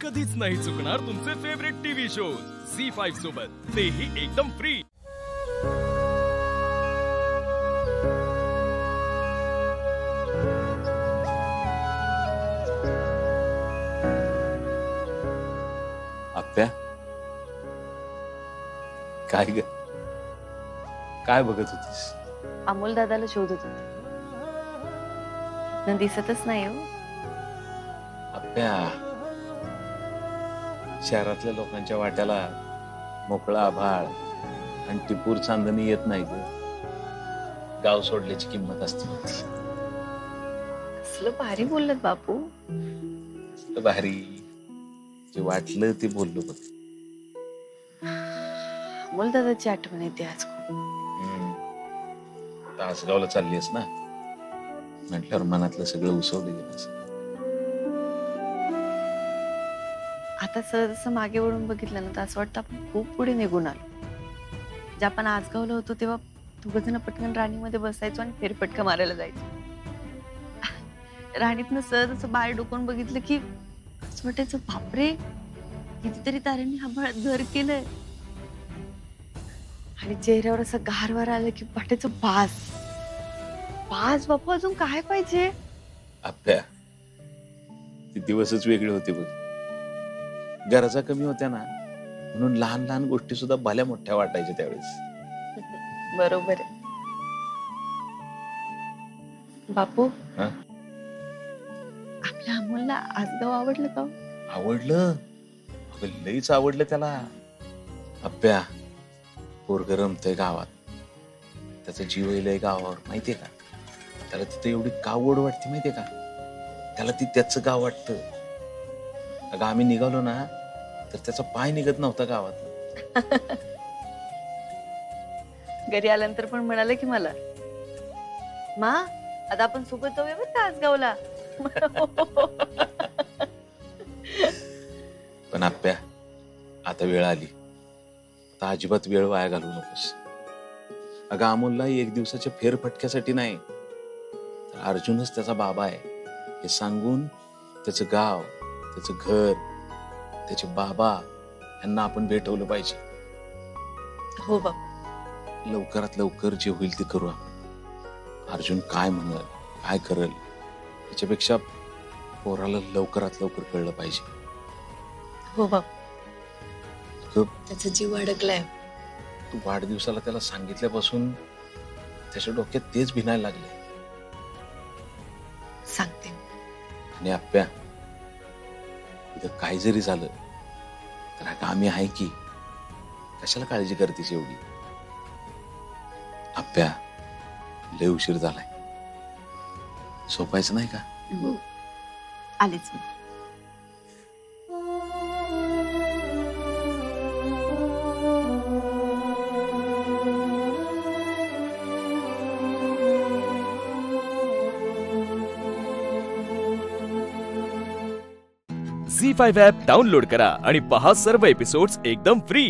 कधीच नाही चुकणार तुमचे फेवरेट टीव्ही शोज झी5 सोबत, तेही एकदम फ्री। आप्या, काय ग, काय बघत होतीस? अमोल दादाला शोधत होते, न दिसतच नाही हो। आप्या, शहरातल्या लोकांच्या वाट्याला मोकळा आभाळ आणि टिपूर चांदणी येत नाही ग। गाव सोडल्याची किंमत असते। कसलं भारी बोलत बापू। भारी जे वाटलं ते बोललो बघ। अमोल दादाची आठवण येते आज खूप। तासगावला चाललीस ना, म्हटल्यावर मनातलं सगळं उसवलं गेलं। आता सहज मागे वळून बघितलं ना तर असं वाटतं आपण खूप पुढे निघून आलो। जे आपण आजगावला होतो तेव्हा दोघंजण पटकन राणीमध्ये बसायचो आणि फेरफटका मारायला जायचो। राणीतनं सहज असं बाहेर डोकून बघितलं की असं वाटायचं बापरे, कितीतरी ताऱ्यांनी आभाळात घर केलंय। आणि चेहऱ्यावर असं गारवार आलं की वाटायचं बास बास बापू, अजून काय पाहिजे। आप्या, ते दिवसच वेगळे होते बघ। गरजा कमी होत्या ना, म्हणून लहान लहान गोष्टी सुद्धा भल्या मोठ्या वाटायच्या त्यावेळेस। बरोबर आहे बापू। आपल्या अमोलला आजगाव आवडलं का? आवडलं, अगं लईच आवडलं त्याला। आप्या, पोरग रमतय गावात, त्याचा जीव येईल गावावर, माहितीये का? त्याला तिथे एवढी कावड वाटते माहितीये का? त्याला ती त्याचं गाव वाटतं। अगं आम्ही निघालो ना तर त्याचा पाय निघत नव्हता गावात। घरी आल्यानंतर पण म्हणाले की मला, मा आता आपण सोबत जाऊया बरं का आजगावला। पण आप्या, आता वेळ आली, आता अजिबात वेळ वाया घालवू नकोस। अगं अमोलला एक दिवसाच्या फेरफटक्यासाठी नाही, तर अर्जुनच त्याचा बाबा आहे हे सांगून त्याचं गाव, त्याचं घर, त्याचे बाबा यांना आपण भेटवलं पाहिजे। हो बाबा, लवकरात लवकर जे होईल ते करू आपण। अर्जुन काय म्हणल, काय करल, त्याच्यापेक्षा पोराला लवकरात लवकर कळलं पाहिजे। हो बाबा, त्याचा जीव अडकलाय। तू वाढदिवसाला त्याला सांगितल्यापासून त्याच्या डोक्यात तेच भिनायला लागले। सांगते। आणि आप्या, इथं काही जरी झालं तर आता आम्ही आहे की, कशाला काळजी करतेस एवढी? आप्या, लय उशीर झालाय, झोपायचं नाही का? आलेच मी। झी5 ॲप डाउनलोड करा आणि पहा सर्व एपिसोड्स एकदम फ्री।